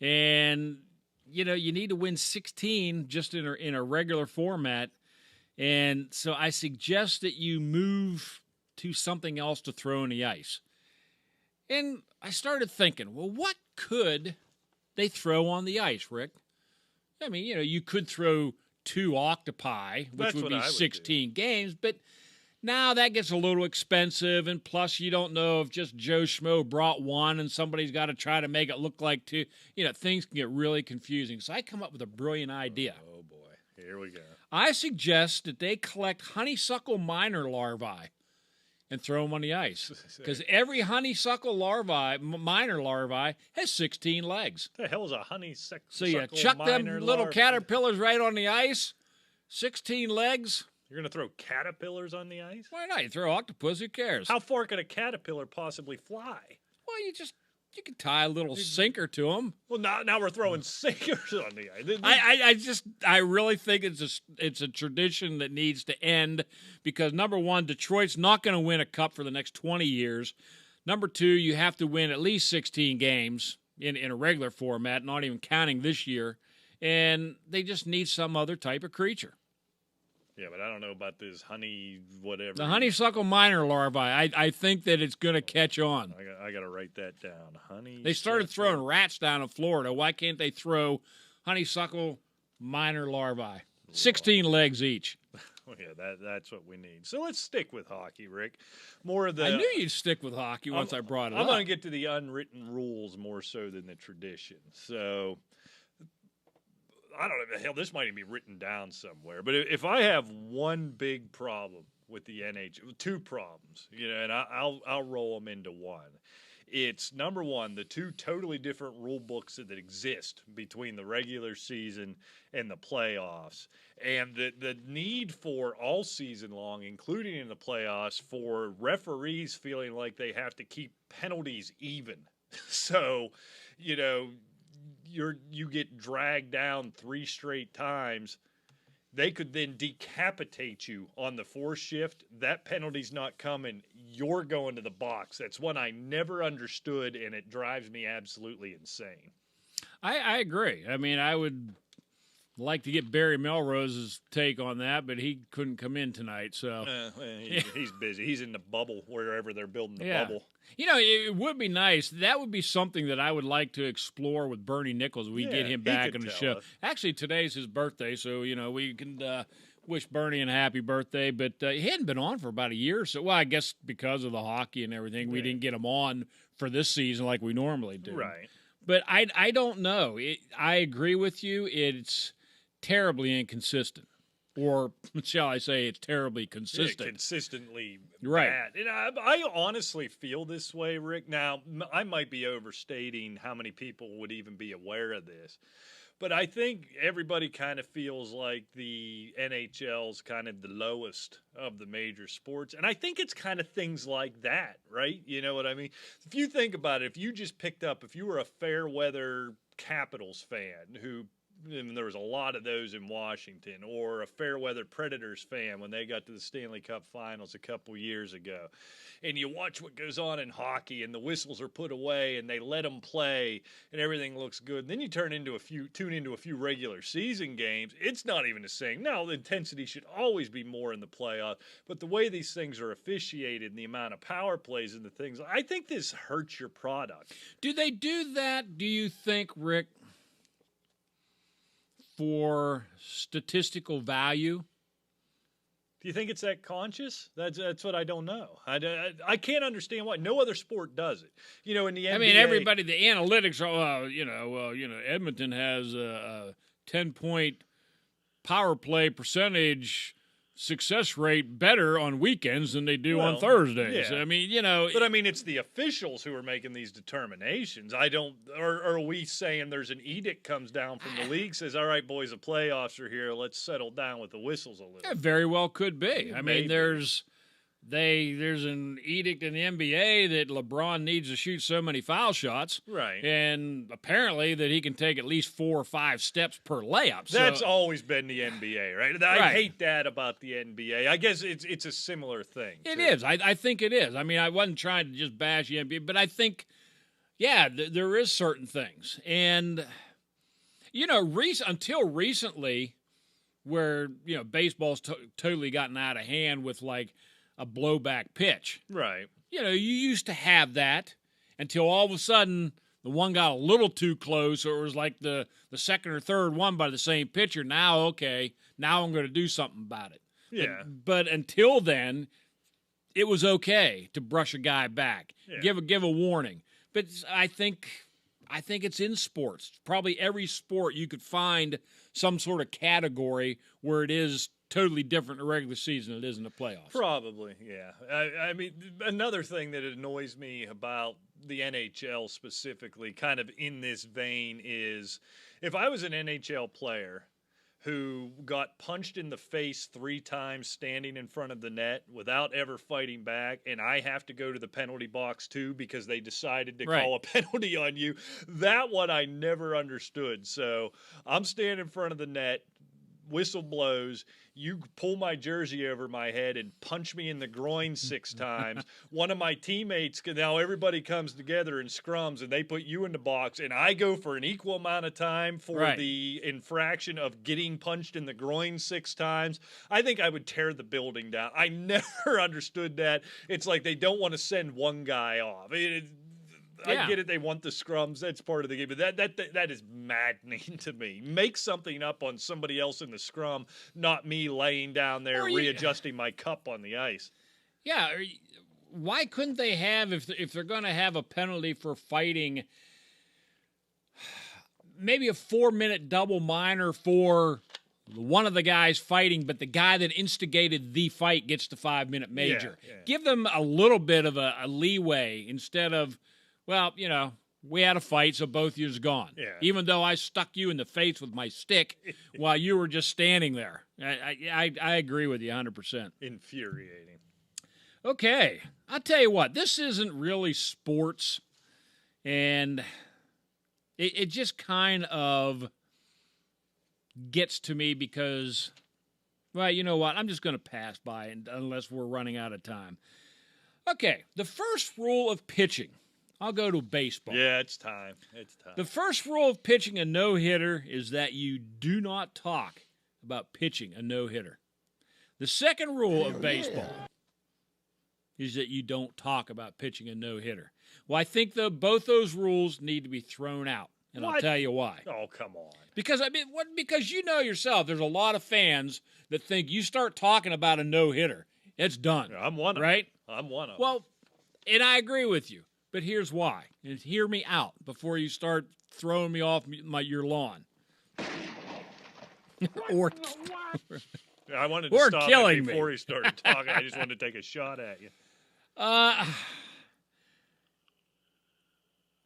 And, you need to win 16 just in a regular format. And so I suggest that you move to something else to throw in the ice. And I started thinking, well, what could they throw on the ice, Rick? I mean, you could throw 2 octopi, which would be 16 games, but now that gets a little expensive, and plus you don't know if just Joe Schmo brought 1 and somebody's got to try to make it look like 2. Things can get really confusing. So I come up with a brilliant idea. Oh, boy. Here we go. I suggest that they collect honeysuckle minor larvae and throw them on the ice. Because every honeysuckle minor larvae, has 16 legs. The hell is a honeysuckle? So you chuck them little caterpillars right on the ice, 16 legs. You're going to throw caterpillars on the ice? Why not? You throw octopus, who cares? How far could a caterpillar possibly fly? Well, you can tie a little sinker to them. Well, now we're throwing sinkers on the ice. I really think it's a tradition that needs to end because, number one, Detroit's not going to win a cup for the next 20 years. Number two, you have to win at least 16 games in a regular format, not even counting this year. And they just need some other type of creature. Yeah, but I don't know about this honey whatever. The honeysuckle minor larvae, I think that it's going to catch on. I got to write that down. They started throwing rats down in Florida. Why can't they throw honeysuckle minor larvae? 16 legs each. Well, yeah, that's what we need. So let's stick with hockey, Rick. More of the. I knew you'd stick with hockey once I brought it up. I'm going to get to the unwritten rules more so than the tradition. So I don't know. Hell, this might even be written down somewhere. But if I have one big problem with the NHL, 2 problems, and I'll roll them into one, it's number one, the two totally different rule books that exist between the regular season and the playoffs, and the need for all season long, including in the playoffs, for referees feeling like they have to keep penalties even. So, you get dragged down 3 straight times. They could then decapitate you on the 4th shift. That penalty's not coming. You're going to the box. That's one I never understood, and it drives me absolutely insane. I agree. I mean, I would like to get Barry Melrose's take on that, but he couldn't come in tonight. So he's busy. He's in the bubble wherever they're building the bubble. It would be nice. That would be something that I would like to explore with Bernie Nichols. We get him back on the show. Actually, today's his birthday, so we can wish Bernie a happy birthday. But he hadn't been on for about a year or so. Well, I guess because of the hockey and everything, we didn't get him on for this season like we normally do. Right. But I don't know. I agree with you. It's terribly inconsistent. Or shall I say it's terribly consistent. Yeah, consistently right. bad. And I honestly feel this way, Rick. Now, I might be overstating how many people would even be aware of this. But I think everybody kind of feels like the NHL's kind of the lowest of the major sports. And I think it's kind of things like that, right? You know what I mean? If you think about it, if you were a fair weather Capitals fan and there was a lot of those in Washington, or a Fairweather Predators fan when they got to the Stanley Cup Finals a couple years ago, and you watch what goes on in hockey, and the whistles are put away, and they let them play, and everything looks good. And then you tune into a few regular season games. It's not even the same. Now, the intensity should always be more in the playoffs, but the way these things are officiated and the amount of power plays and the things, I think this hurts your product. Do they do that, do you think, Rick, for statistical value? Do you think it's that conscious? That's what I don't know. I can't understand why. No other sport does it. In the NBA. I mean, everybody, the analytics are, Edmonton has a 10-point power play percentage success rate better on weekends than they do on Thursdays. Yeah. I mean, But I mean, it's the officials who are making these determinations. Or are we saying there's an edict comes down from the league, says, all right, boys, the playoffs are here. Let's settle down with the whistles a little. It very well could be. I mean, there's an edict in the NBA that LeBron needs to shoot so many foul shots. Right. And apparently that he can take at least 4 or 5 steps per layup. That's always been the NBA, right? I hate that about the NBA. I guess it's a similar thing. It is. I think it is. I mean, I wasn't trying to just bash the NBA, but I think, there is certain things. And, until recently, where, baseball's totally gotten out of hand with, like, a blowback pitch. Right. You used to have that until all of a sudden the one got a little too close, or it was like the second or third one by the same pitcher. Now I'm going to do something about it. Yeah. But until then, it was okay to brush a guy back, give a warning. But I think it's in sports. Probably every sport you could find some sort of category where it is totally different in the regular season than it is in the playoffs. Probably, yeah. I mean, another thing that annoys me about the NHL specifically, kind of in this vein, is if I was an NHL player who got punched in the face 3 times standing in front of the net without ever fighting back, and I have to go to the penalty box too because they decided to call a penalty on you, that one I never understood. So I'm standing in front of the net, whistle blows, you pull my jersey over my head and punch me in the groin 6 times. One of my teammates, now everybody comes together in scrums and they put you in the box, and I go for an equal amount of time for the infraction of getting punched in the groin 6 times. I think I would tear the building down. I never understood that. It's like they don't want to send one guy off. I get it. They want the scrums. That's part of the game. But that is maddening to me. Make something up on somebody else in the scrum, not me laying down there readjusting my cup on the ice. Yeah. Why couldn't they have, if they're going to have a penalty for fighting, maybe a 4-minute double minor for one of the guys fighting, but the guy that instigated the fight gets the 5-minute major. Yeah. Give them a little bit of a leeway instead of Well, we had a fight, so both of you's gone. Yeah. Even though I stuck you in the face with my stick while you were just standing there. I agree with you 100%. Infuriating. Okay. I'll tell you what, this isn't really sports, and it just kind of gets to me because, well, you know what? I'm just going to pass by it unless we're running out of time. Okay, the first rule of pitching. I'll go to baseball. Yeah, it's time. The first rule of pitching a no-hitter is that you do not talk about pitching a no-hitter. The second rule of baseball is that you don't talk about pitching a no-hitter. Well, I think both those rules need to be thrown out, and I'll tell you why. Oh, come on. Because because you know yourself, there's a lot of fans that think you start talking about a no-hitter, it's done. I'm one of them. Right? I'm one of them. Well, and I agree with you. But here's why. And hear me out before you start throwing me off your lawn. or I wanted to or stop killing it before me. he started talking. I just wanted to take a shot at you.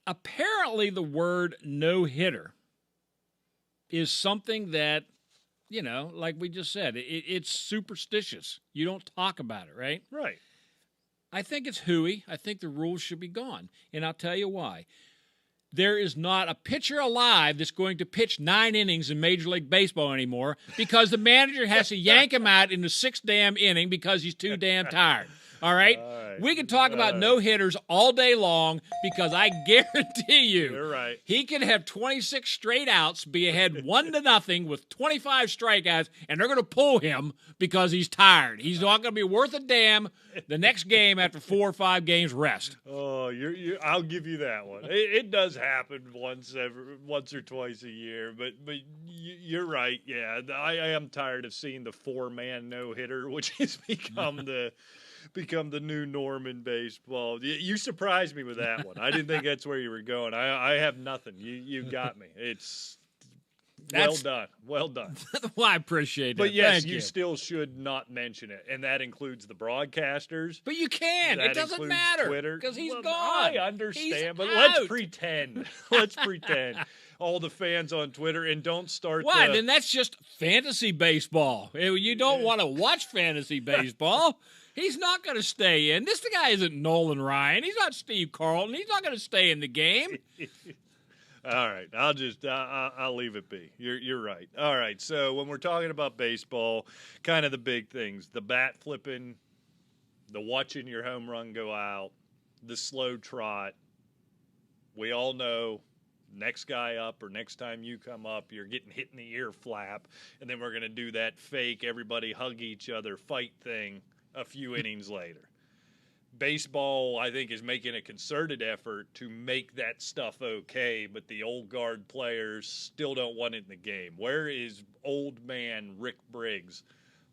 Apparently the word no-hitter is something that, like we just said, it's superstitious. You don't talk about it, right? Right. I think it's hooey. I think the rules should be gone. And I'll tell you why. There is not a pitcher alive that's going to pitch 9 innings in Major League Baseball anymore because the manager has to yank him out in the 6th damn inning because he's too damn tired. All right? We can talk about no-hitters all day long because I guarantee you You're right. he can have 26 straight outs, be ahead 1-0 with 25 strikeouts, and they're going to pull him because he's tired. He's not going to be worth a damn the next game after 4 or 5 games rest. Oh, I'll give you that one. It does happen once or twice a year, but you're right. Yeah, I am tired of seeing the 4-man no-hitter, which has become the new norm in baseball. You surprised me with that one. I didn't think that's where you were going. I have nothing. You got me. Well done. Well done. Well, I appreciate that. But yes, Thank you still should not mention it, and that includes the broadcasters. But you can. That It doesn't includes matter Twitter. because he's Well, gone. I understand, He's but out. let's pretend. Let's pretend. All the fans on Twitter, and don't start. Why? Then that's just fantasy baseball. You don't want to watch fantasy baseball. He's not going to stay in. This guy isn't Nolan Ryan. He's not Steve Carlton. He's not going to stay in the game. All right, I'll leave it be. You're right. All right, so when we're talking about baseball, kind of the big things: the bat flipping, the watching your home run go out, the slow trot. We all know next guy up or next time you come up, you're getting hit in the ear flap, and then we're going to do that fake everybody hug each other fight thing a few innings later. Baseball, I think, is making a concerted effort to make that stuff okay, but the old guard players still don't want it in the game. Where is old man Rick Briggs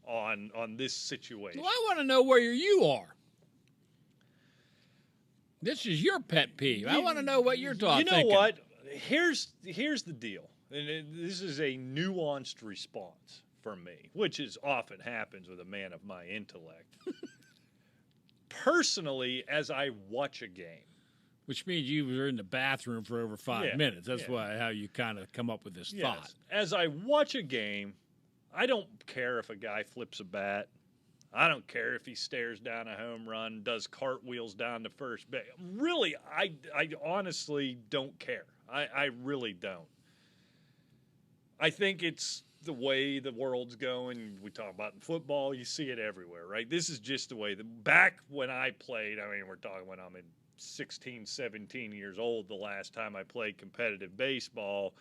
on this situation? Well, I want to know where you are. This is your pet peeve. I want to know what you're talking. You know what? Here's the deal, and this is a nuanced response from me, which is often happens with a man of my intellect. Personally, as I watch a game, which means you were in the bathroom for over 5 minutes. That's how you kind of come up with this thought. As I watch a game, I don't care if a guy flips a bat. I don't care if he stares down a home run, does cartwheels down to first base. Really, I honestly don't care. I really don't. I think it's the way the world's going. We talk about in football, you see it everywhere, right? This is just the way. Back when I played, I mean, we're talking when I'm 16, 17 years old, the last time I played competitive baseball.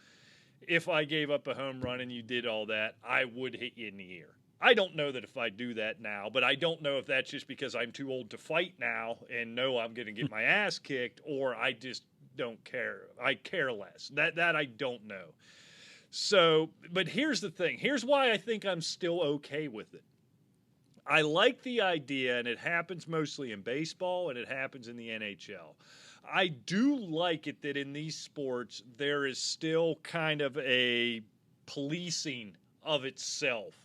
If I gave up a home run and you did all that, I would hit you in the ear. I don't know that if I do that now, but I don't know if that's just because I'm too old to fight now and know I'm going to get my ass kicked, or I just don't care. I care less. That I don't know. So, but here's the thing. Here's why I think I'm still okay with it. I like the idea, and it happens mostly in baseball, and it happens in the NHL. I do like it that in these sports, there is still kind of a policing of itself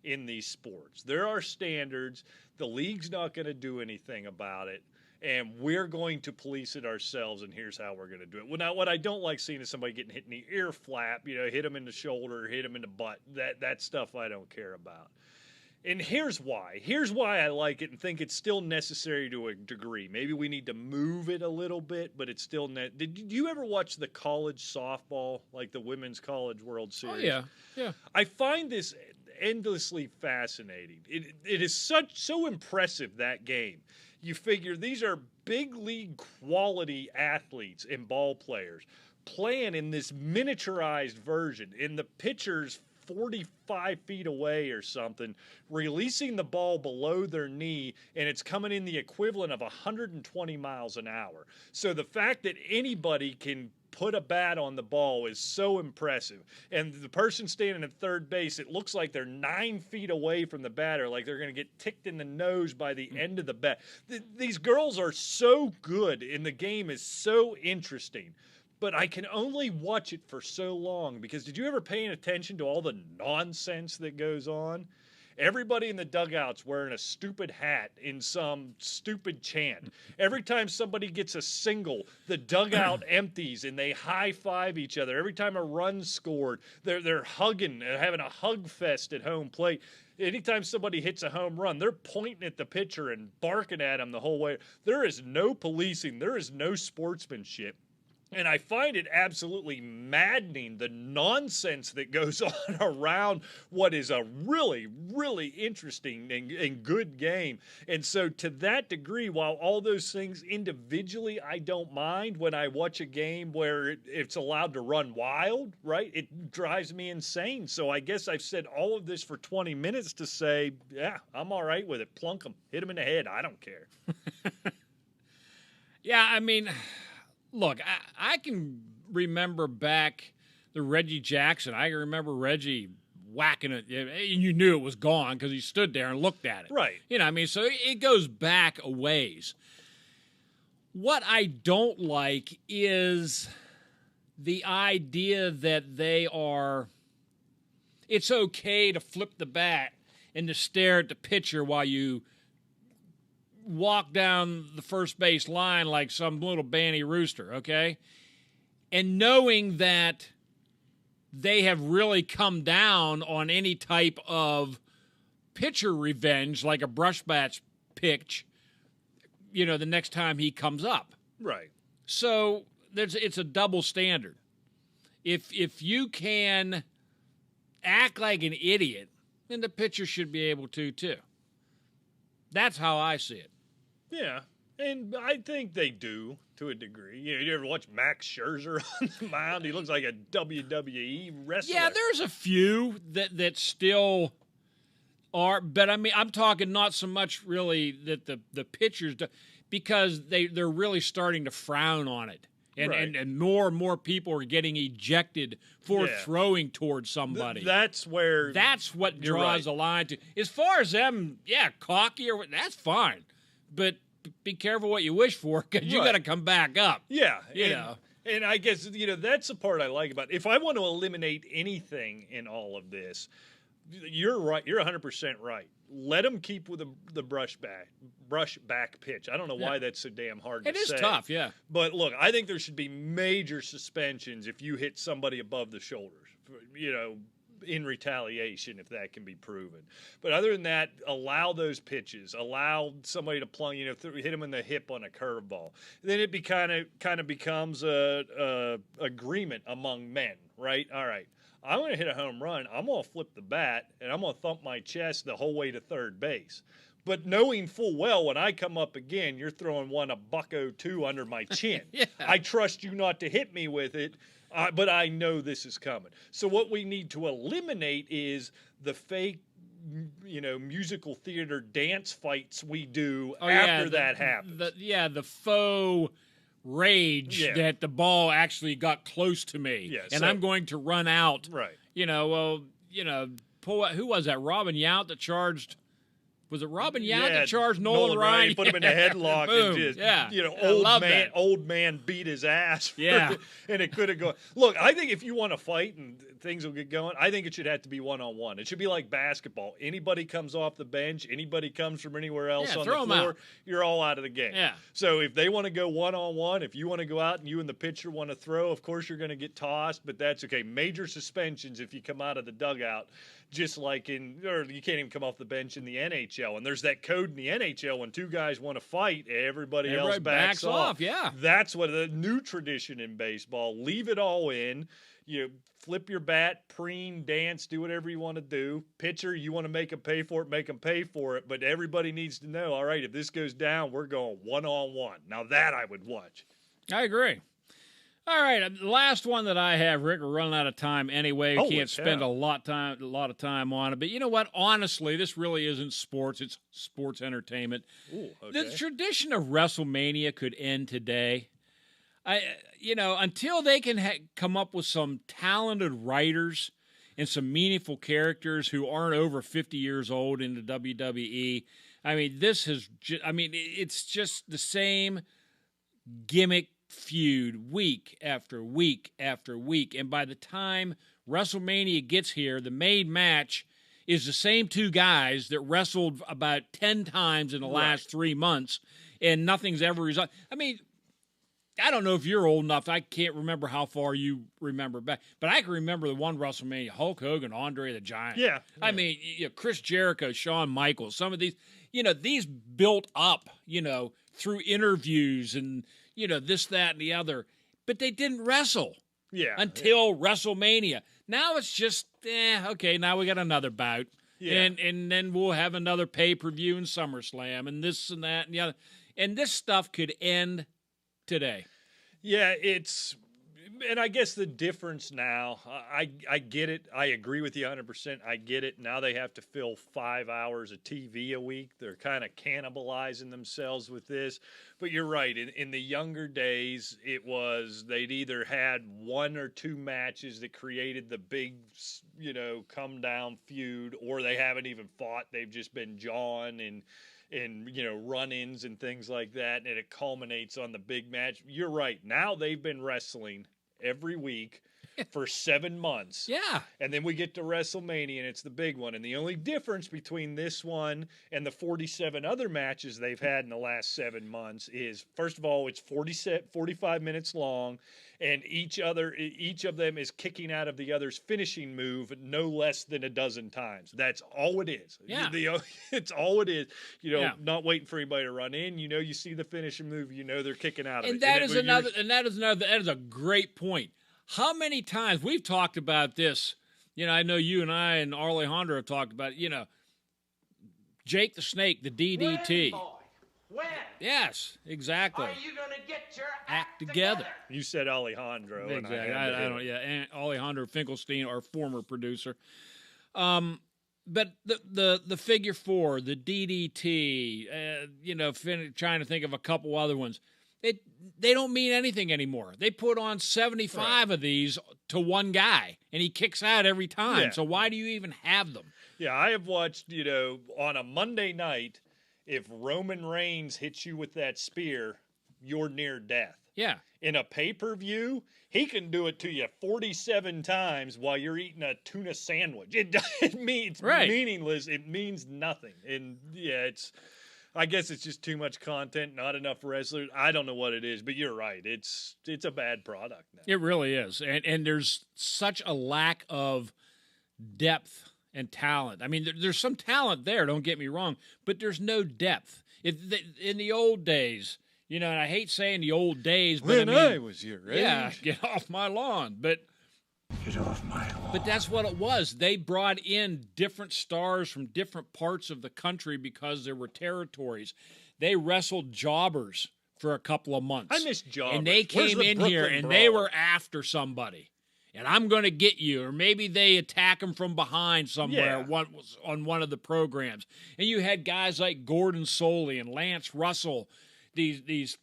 in these sports. There are standards. The league's not going to do anything about it. and we're going to police it ourselves, and here's how we're going to do it. Well, now, what I don't like seeing is somebody getting hit in the ear flap, hit them in the shoulder, hit them in the butt. That stuff I don't care about. And here's why. Here's why I like it and think it's still necessary to a degree. Maybe we need to move it a little bit, but it's still Did you ever watch the college softball, like the Women's College World Series? Oh, yeah. I find this endlessly fascinating. It is so impressive, that game. You figure these are big league quality athletes and ball players playing in this miniaturized version, in the pitcher's 45 feet away or something, releasing the ball below their knee, and it's coming in the equivalent of 120 miles an hour. So the fact that anybody can put a bat on the ball is so impressive. And the person standing at third base, it looks like they're 9 feet away from the batter, like they're going to get ticked in the nose by the end of the bat. These girls are so good, and the game is so interesting. But I can only watch it for so long, because did you ever pay attention to all the nonsense that goes on? Everybody in the dugout's wearing a stupid hat in some stupid chant. Every time somebody gets a single, the dugout empties and they high-five each other. Every time a run's scored, they're hugging, having a hug fest at home plate. Anytime somebody hits a home run, they're pointing at the pitcher and barking at him the whole way. There is no policing. There is no sportsmanship. And I find it absolutely maddening, the nonsense that goes on around what is a really, really interesting and good game. And so to that degree, while all those things individually I don't mind, when I watch a game where it's allowed to run wild, right, it drives me insane. So I guess I've said all of this for 20 minutes to say, yeah, I'm all right with it. Plunk them. Hit them in the head. I don't care. Yeah, I mean... Look, I can remember back the Reggie Jackson. I can remember Reggie whacking it, and you knew it was gone because he stood there and looked at it. Right. So it goes back a ways. What I don't like is the idea that it's okay to flip the bat and to stare at the pitcher while you walk down the first base line like some little banty rooster, okay? And knowing that they have really come down on any type of pitcher revenge, like a brush bat pitch, the next time he comes up. Right. So it's a double standard. If you can act like an idiot, then the pitcher should be able to too. That's how I see it. Yeah, and I think they do to a degree. You ever watch Max Scherzer on the mound? He looks like a WWE wrestler. Yeah, there's a few that still are, but I mean, I'm talking not so much really that the pitchers do, because they're really starting to frown on it. And, right. and more people are getting ejected for throwing towards somebody. That's what draws the line to. As far as them, cocky that's fine, but be careful what you wish for, because you got to come back up. Yeah, know. And I guess that's the part I like about it. If I want to eliminate anything in all of this, you're right. You're 100% right. Let them keep with the brush back pitch. I don't know why that's so damn hard to say. It is tough, yeah. But look, I think there should be major suspensions if you hit somebody above the shoulders, in retaliation, if that can be proven. But other than that, allow those pitches. Allow somebody to plunk, hit them in the hip on a curveball. Then it kind of becomes a agreement among men, right? All right. I'm going to hit a home run. I'm going to flip the bat, and I'm going to thump my chest the whole way to third base. But knowing full well when I come up again, you're throwing a $102 under my chin. Yeah. I trust you not to hit me with it, but I know this is coming. So what we need to eliminate is the fake, musical theater dance fights we do after that happens. The faux rage that the ball actually got close to me, I'm going to run out. Right. Who was that? Robin Yount that charged Was it Robin Yount Yeah, that charged Nolan Ryan? He put him in a headlock Boom. and just, Yeah. yeah, old man beat his ass. Yeah. And it could have gone. Look, I think if you want to fight and things will get going, I think it should have to be one-on-one. It should be like basketball. Anybody comes off the bench, anybody comes from anywhere else on the throw 'em floor, out. you're all out of the game. Yeah. So if they want to go one-on-one, if you want to go out and you and the pitcher want to throw, of course you're going to get tossed, but that's okay. Major suspensions if you come out of the dugout. Just like or you can't even come off the bench in the NHL. And there's that code in the NHL when two guys want to fight, everybody else backs off. Yeah. That's what the new tradition in baseball. Leave it all in. You flip your bat, preen, dance, do whatever you want to do. Pitcher, you want to make them pay for it, make them pay for it. But everybody needs to know, all right, if this goes down, we're going one-on-one. Now that I would watch. I agree. All right, the last one that I have, Rick, we're running out of time anyway. We can't spend a lot of time on it. But you know what? Honestly, this really isn't sports. It's sports entertainment. Ooh, okay. The tradition of WrestleMania could end today. Until they can come up with some talented writers and some meaningful characters who aren't over 50 years old in the WWE. I mean, it's just the same gimmick feud week after week after week. And by the time WrestleMania gets here, the main match is the same two guys that wrestled about 10 times in the last 3 months, and nothing's ever resolved. I mean, I don't know if you're old enough. I can't remember how far you remember back, but I can remember the one WrestleMania, Hulk Hogan, Andre the Giant. Yeah. I mean, Chris Jericho, Shawn Michaels, some of these, these built up, through interviews and, this, that, and the other, but they didn't wrestle until WrestleMania. Now it's just, okay, now we got another bout. Yeah. And then we'll have another pay-per-view in SummerSlam and this and that and the other. And this stuff could end today. Yeah, and I guess the difference now, I get it. I agree with you 100%. I get it. Now they have to fill 5 hours of TV a week. They're kind of cannibalizing themselves with this. But you're right. In the younger days, they'd either had 1 or 2 matches that created the big, come down feud, or they haven't even fought. They've just been jawing and run-ins and things like that, and it culminates on the big match. You're right. Now they've been wrestling every week for 7 months. Yeah. And then we get to WrestleMania, and it's the big one. And the only difference between this one and the 47 other matches they've had in the last 7 months is, first of all, it's 45 minutes long, and each of them is kicking out of the other's finishing move no less than a dozen times. That's all it is. Yeah. It's all it is. Not waiting for anybody to run in. You see the finishing move. They're kicking out of it. That is a great point. How many times we've talked about this? I know you and I and Alejandro have talked about it. Jake the Snake, the DDT. When, boy? When? Yes, exactly. Are you going to get your act together? You said Alejandro. Exactly. And I don't. Yeah, and Alejandro Finkelstein, our former producer. But the figure 4, the DDT. Trying to think of a couple other ones. They don't mean anything anymore. They put on 75 of these to one guy, and he kicks out every time. Yeah. So why do you even have them? Yeah, I have watched, on a Monday night, if Roman Reigns hits you with that spear, you're near death. Yeah. In a pay-per-view, he can do it to you 47 times while you're eating a tuna sandwich. It means meaningless. It means nothing. And, I guess it's just too much content, not enough wrestlers. I don't know what it is, but you're right. It's a bad product now. It really is. And there's such a lack of depth and talent. I mean, there's some talent there, don't get me wrong, but there's no depth. In the old days, and I hate saying the old days, but I was your age. Yeah, get off my lawn. But Get off my lawn. But that's what it was. They brought in different stars from different parts of the country because there were territories. They wrestled jobbers for a couple of months. I miss jobbers. And they came in here and they were after somebody. And I'm going to get you. Or maybe they attack them from behind somewhere on one of the programs. And you had guys like Gordon Soley and Lance Russell, these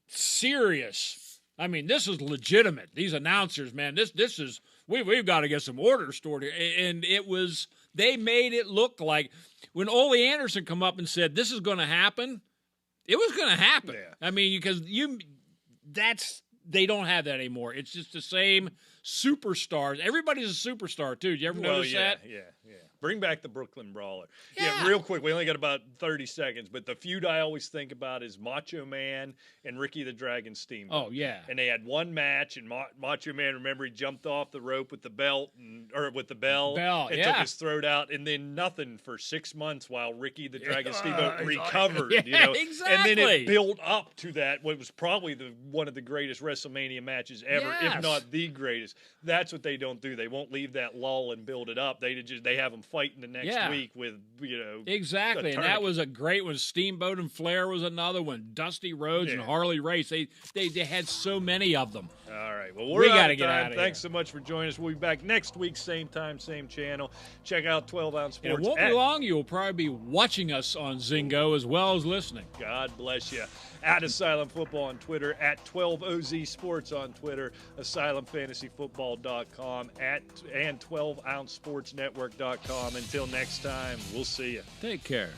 serious. I mean, this is legitimate. These announcers, man, this is we've got to get some orders stored here. And they made it look like when Ole Anderson come up and said, this is going to happen, it was going to happen. Yeah. I mean, because they don't have that anymore. It's just the same superstars. Everybody's a superstar, too. Did you ever notice that? Yeah. Bring back the Brooklyn Brawler. Yeah. Real quick. We only got about 30 seconds, but the feud I always think about is Macho Man and Ricky the Dragon Steamboat. Oh, yeah. And they had one match, and Macho Man, remember, he jumped off the rope with the belt, or with the bell, and took his throat out, and then nothing for 6 months while Ricky the Dragon Steamboat recovered. Exactly. And then it built up to that, what was probably one of the greatest WrestleMania matches ever, if not the greatest. That's what they don't do. They won't leave that lull and build it up. They have them fighting the next week with, Exactly. And that was a great one. Steamboat and Flair was another one. Dusty Rhodes and Harley Race. They had so many of them. All right. Well, we got to get out of here. Thanks so much for joining us. We'll be back next week, same time, same channel. Check out 12 Ounce Sports. And it won't be long. You'll probably be watching us on Zingo as well as listening. God bless you. At Asylum Football on Twitter, at 12OZ Sports on Twitter, AsylumFantasyFootball.com, and 12OunceSportsNetwork.com. Until next time, we'll see you. Take care.